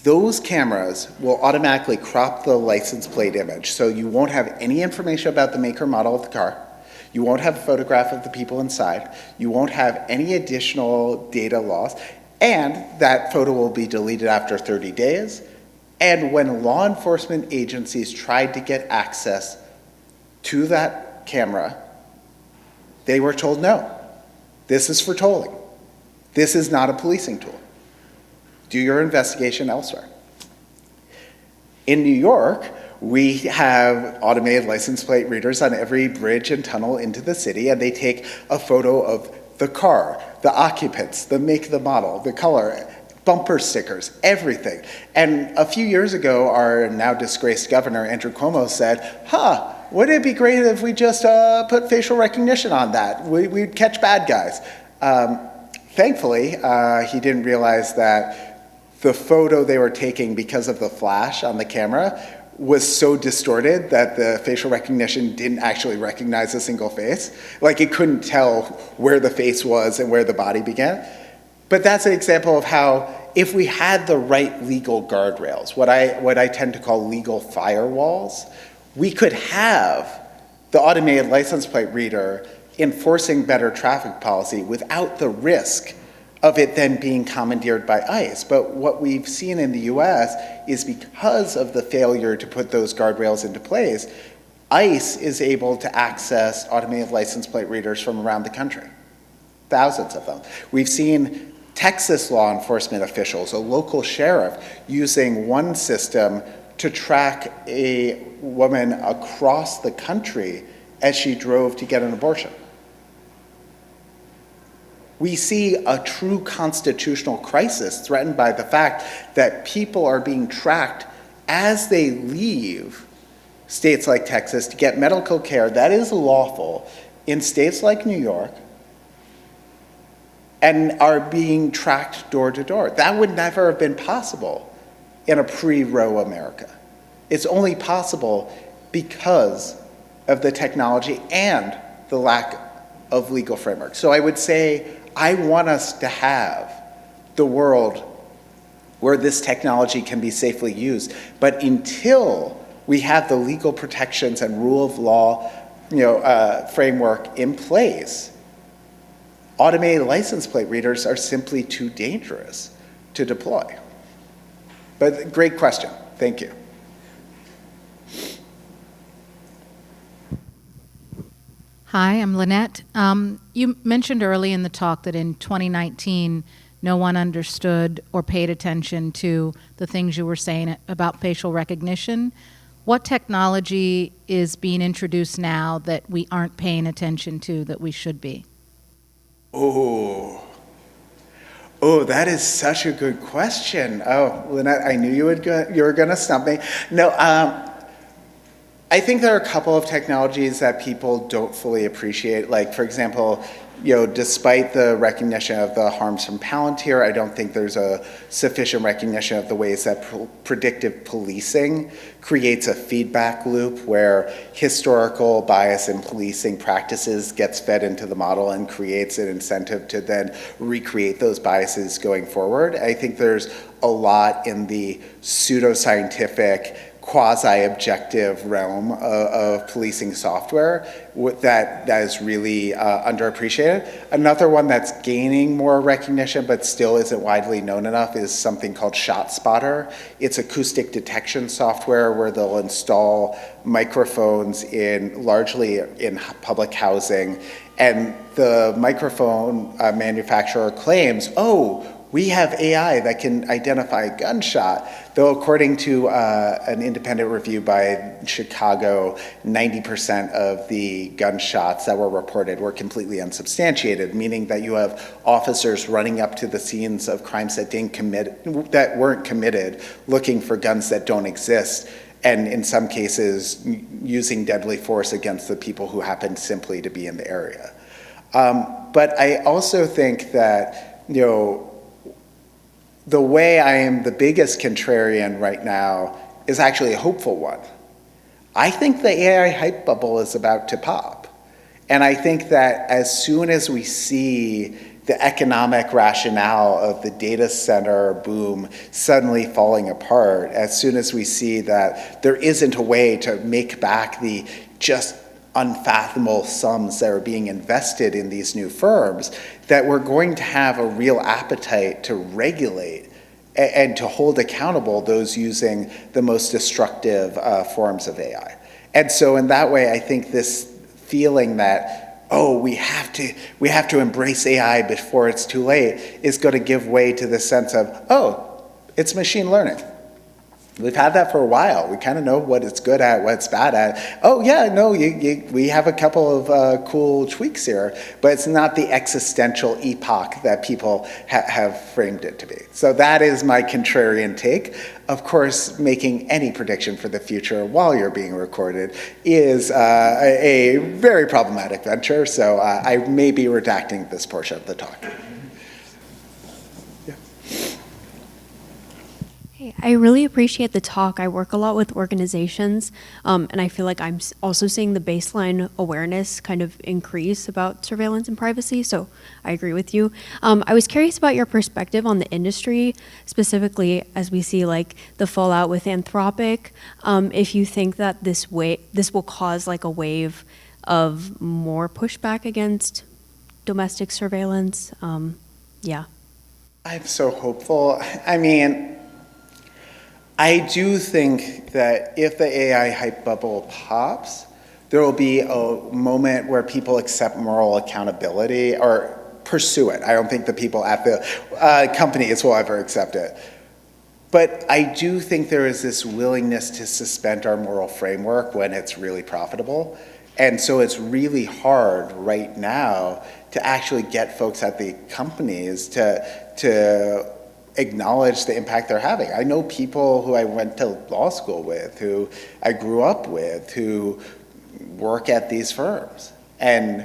Those cameras will automatically crop the license plate image, so you won't have any information about the make or model of the car. You won't have a photograph of the people inside. You won't have any additional data loss, and that photo will be deleted after 30 days. And when law enforcement agencies tried to get access to that camera, they were told, no, this is for tolling. This is not a policing tool. Do your investigation elsewhere. In New York, we have automated license plate readers on every bridge and tunnel into the city, and they take a photo of the car, the occupants, the make, the model, the color, bumper stickers, everything. And a few years ago, our now disgraced governor, Andrew Cuomo, said, wouldn't it be great if we just put facial recognition on that? We'd catch bad guys. Thankfully, he didn't realize that the photo they were taking because of the flash on the camera was so distorted that the facial recognition didn't actually recognize a single face. Like, it couldn't tell where the face was and where the body began. But that's an example of how, if we had the right legal guardrails, what I tend to call legal firewalls, we could have the automated license plate reader enforcing better traffic policy without the risk of it then being commandeered by ICE. But what we've seen in the US is, because of the failure to put those guardrails into place, ICE is able to access automated license plate readers from around the country. Thousands of them. We've seen Texas law enforcement officials, a local sheriff, using one system to track a woman across the country as she drove to get an abortion. We see a true constitutional crisis threatened by the fact that people are being tracked as they leave states like Texas to get medical care that is lawful in states like New York, and are being tracked door to door. That would never have been possible in a pre-Roe America. It's only possible because of the technology and the lack of legal framework. So I would say, I want us to have the world where this technology can be safely used. But until we have the legal protections and rule of law framework in place, automated license plate readers are simply too dangerous to deploy. But great question. Thank you. Hi, I'm Lynette. You mentioned early in the talk that in 2019, no one understood or paid attention to the things you were saying about facial recognition. What technology is being introduced now that we aren't paying attention to that we should be? Oh, that is such a good question. Oh, Lynette, I knew you were going to stump me. No, I think there are a couple of technologies that people don't fully appreciate. Like, for example, despite the recognition of the harms from Palantir, I don't think there's a sufficient recognition of the ways that predictive policing creates a feedback loop where historical bias in policing practices gets fed into the model and creates an incentive to then recreate those biases going forward. I think there's a lot in the pseudoscientific quasi-objective realm of policing software that is really underappreciated. Another one that's gaining more recognition but still isn't widely known enough is something called ShotSpotter. It's acoustic detection software where they'll install microphones largely in public housing, and the microphone manufacturer claims, oh, we have AI that can identify a gunshot, though according to an independent review by Chicago, 90% of the gunshots that were reported were completely unsubstantiated, meaning that you have officers running up to the scenes of crimes that weren't committed, looking for guns that don't exist, and in some cases using deadly force against the people who happen simply to be in the area. But I also think that, the way I am the biggest contrarian right now is actually a hopeful one. I think the AI hype bubble is about to pop. And I think that as soon as we see the economic rationale of the data center boom suddenly falling apart, as soon as we see that there isn't a way to make back the just unfathomable sums that are being invested in these new firms, that we're going to have a real appetite to regulate and to hold accountable those using the most destructive forms of AI. And so in that way, I think this feeling that, oh, we have to embrace AI before it's too late is going to give way to the sense of, oh, it's machine learning. We've had that for a while. We kind of know what it's good at, what it's bad at. Oh yeah, no, we have a couple of cool tweaks here, but it's not the existential epoch that people have framed it to be. So that is my contrarian take. Of course, making any prediction for the future while you're being recorded is a very problematic venture, so I may be redacting this portion of the talk. I really appreciate the talk. I work a lot with organizations, and I feel like I'm also seeing the baseline awareness kind of increase about surveillance and privacy, so I agree with you. I was curious about your perspective on the industry, specifically as we see like the fallout with Anthropic, if you think that this will cause like a wave of more pushback against domestic surveillance. Yeah. I'm so hopeful. I mean, I do think that if the AI hype bubble pops, there will be a moment where people accept moral accountability or pursue it. I don't think the people at the companies will ever accept it. But I do think there is this willingness to suspend our moral framework when it's really profitable. And so it's really hard right now to actually get folks at the companies to acknowledge the impact they're having. I know people who I went to law school with, who I grew up with, who work at these firms. And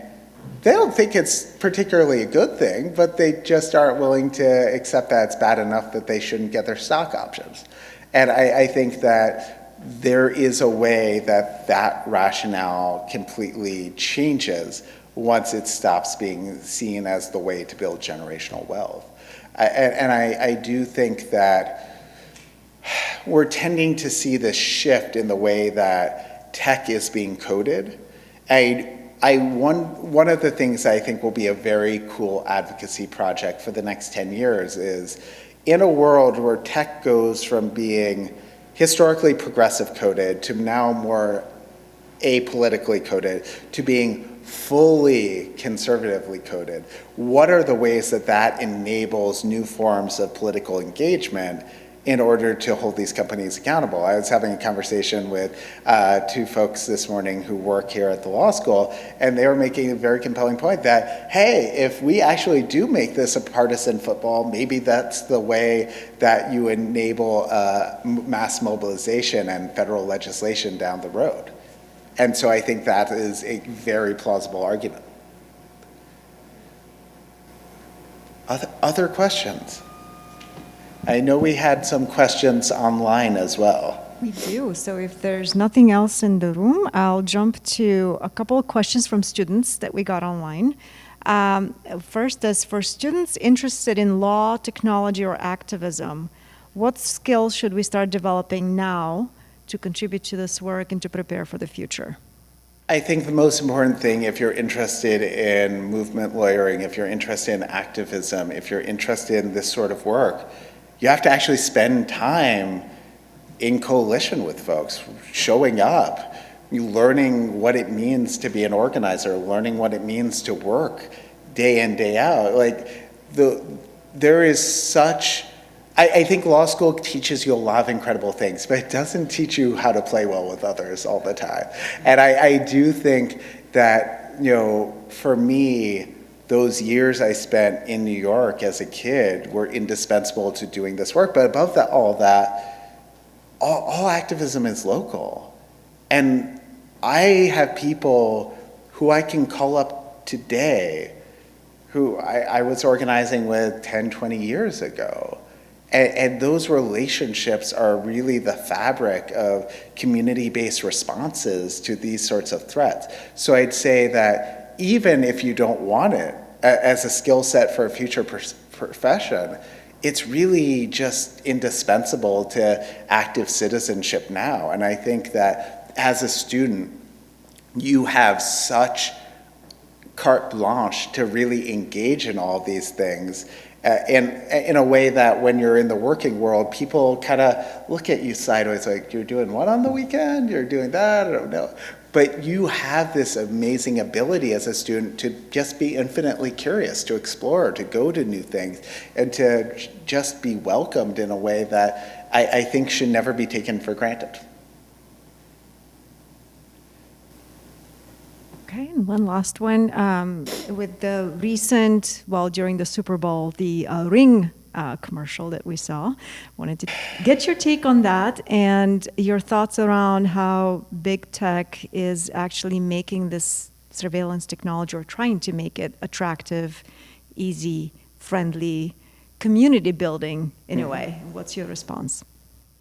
they don't think it's particularly a good thing, but they just aren't willing to accept that it's bad enough that they shouldn't get their stock options. And I think that there is a way that that rationale completely changes once it stops being seen as the way to build generational wealth. And I do think that we're tending to see this shift in the way that tech is being coded. One of the things I think will be a very cool advocacy project for the next 10 years is in a world where tech goes from being historically progressive coded to now more apolitically coded to being fully conservatively coded. What are the ways that that enables new forms of political engagement in order to hold these companies accountable? I was having a conversation with two folks this morning who work here at the law school, and they were making a very compelling point that, hey, if we actually do make this a partisan football, maybe that's the way that you enable mass mobilization and federal legislation down the road. And so I think that is a very plausible argument. Other questions? I know we had some questions online as well. We do. So if there's nothing else in the room, I'll jump to a couple of questions from students that we got online. First is for students interested in law, technology, or activism, what skills should we start developing now to contribute to this work and to prepare for the future? I think the most important thing, if you're interested in movement lawyering, if you're interested in activism, if you're interested in this sort of work, you have to actually spend time in coalition with folks, showing up, learning what it means to be an organizer, learning what it means to work day in, day out. There is such, I think law school teaches you a lot of incredible things, but it doesn't teach you how to play well with others all the time. And I do think that, for me, those years I spent in New York as a kid were indispensable to doing this work. But above that, all activism is local. And I have people who I can call up today who I was organizing with 10, 20 years ago. And those relationships are really the fabric of community-based responses to these sorts of threats. So I'd say that even if you don't want it as a skill set for a future profession, it's really just indispensable to active citizenship now. And I think that as a student, you have such carte blanche to really engage in all these things in a way that when you're in the working world, people kind of look at you sideways like, you're doing what on the weekend? You're doing that? I don't know. But you have this amazing ability as a student to just be infinitely curious, to explore, to go to new things, and to just be welcomed in a way that I think should never be taken for granted. Okay, and one last one. With the recent, during the Super Bowl, the Ring commercial that we saw, wanted to get your take on that and your thoughts around how big tech is actually making this surveillance technology, or trying to make it attractive, easy, friendly, community building in a way. What's your response?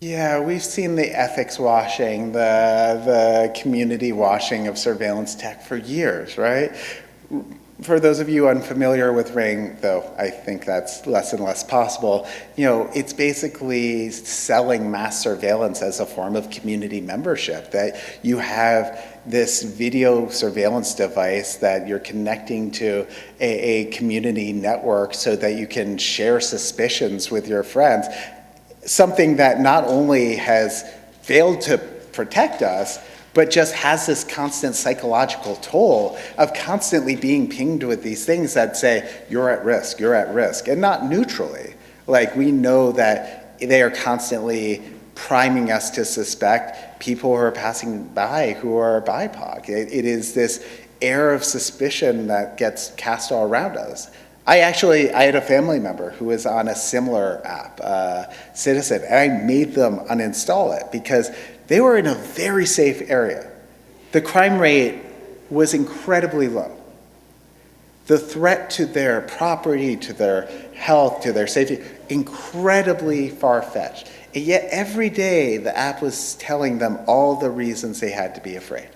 Yeah, we've seen the ethics washing, the community washing of surveillance tech for years, right? For those of you unfamiliar with Ring, though I think that's less and less possible, it's basically selling mass surveillance as a form of community membership, that you have this video surveillance device that you're connecting to a community network so that you can share suspicions with your friends. Something that not only has failed to protect us, but just has this constant psychological toll of constantly being pinged with these things that say, you're at risk, and not neutrally. Like, we know that they are constantly priming us to suspect people who are passing by who are BIPOC. It is this air of suspicion that gets cast all around us. I had a family member who was on a similar app, Citizen, and I made them uninstall it because they were in a very safe area. The crime rate was incredibly low. The threat to their property, to their health, to their safety, incredibly far-fetched. And yet every day the app was telling them all the reasons they had to be afraid.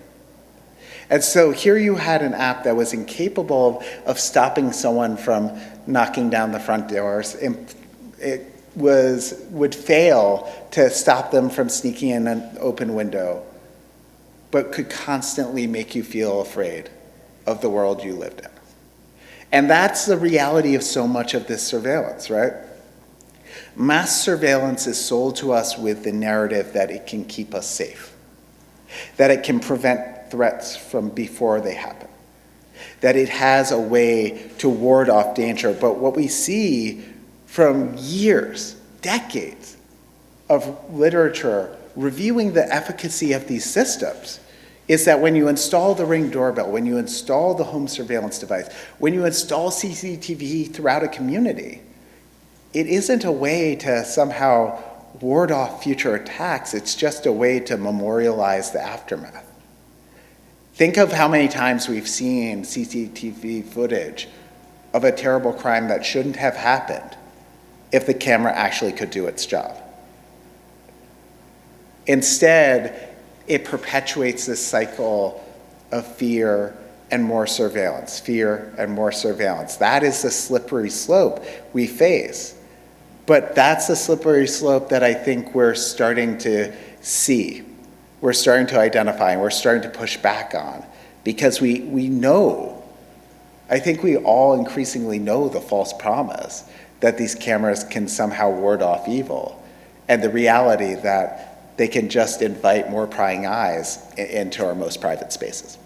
And so here you had an app that was incapable of stopping someone from knocking down the front doors. It would fail to stop them from sneaking in an open window, but could constantly make you feel afraid of the world you lived in. And that's the reality of so much of this surveillance, right? Mass surveillance is sold to us with the narrative that it can keep us safe, that it can prevent threats from before they happen, that it has a way to ward off danger. But what we see from years, decades of literature reviewing the efficacy of these systems is that when you install the Ring doorbell, when you install the home surveillance device, when you install CCTV throughout a community, it isn't a way to somehow ward off future attacks. It's just a way to memorialize the aftermath. Think of how many times we've seen CCTV footage of a terrible crime that shouldn't have happened if the camera actually could do its job. Instead, it perpetuates this cycle of fear and more surveillance, fear and more surveillance. That is the slippery slope we face. But that's the slippery slope that I think we're starting to see we're starting to identify and we're starting to push back on, because we know, I think we all increasingly know the false promise that these cameras can somehow ward off evil, and the reality that they can just invite more prying eyes into our most private spaces.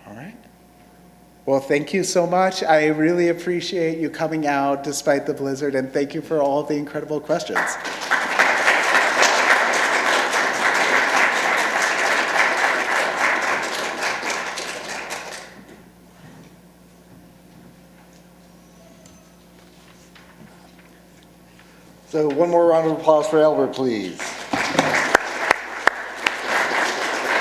All right. Well, thank you so much. I really appreciate you coming out despite the blizzard, and thank you for all the incredible questions. So one more round of applause for Albert, please.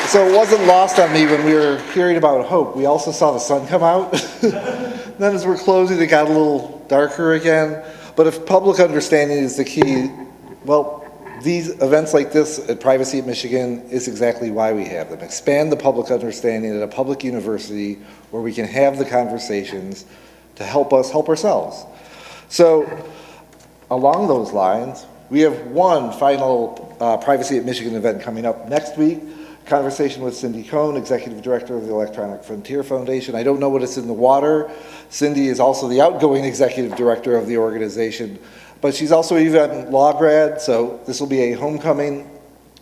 So it wasn't lost on me when we were hearing about hope. We also saw the sun come out. Then as we're closing, it got a little darker again. But if public understanding is the key, well, these events like this at Privacy at Michigan is exactly why we have them. Expand the public understanding at a public university where we can have the conversations to help us help ourselves. So along those lines, we have one final Privacy at Michigan event coming up next week. Conversation with Cindy Cohn, Executive Director of the Electronic Frontier Foundation. I don't know what is in the water. Cindy is also the outgoing Executive Director of the organization, but she's also even law grad, so this will be a homecoming.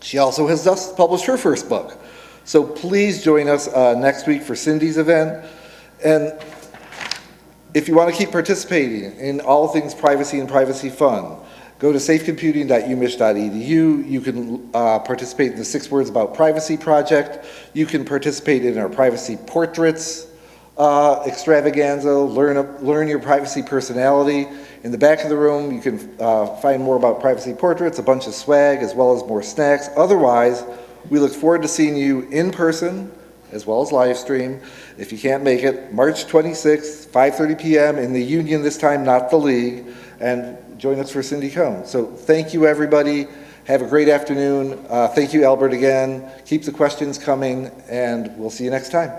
She also has just published her first book. So please join us next week for Cindy's event. And if you want to keep participating in all things privacy and privacy fun, go to safecomputing.umich.edu. You can participate in the 6 Words About Privacy project. You can participate in our privacy portraits extravaganza, learn your privacy personality. In the back of the room, you can find more about privacy portraits, a bunch of swag, as well as more snacks. Otherwise, we look forward to seeing you in person, as well as live stream. If you can't make it, March 26th, 5:30 p.m. in the Union this time, not the League, and join us for Cindy Cohn. So thank you, everybody. Have a great afternoon. Thank you, Albert, again. Keep the questions coming, and we'll see you next time.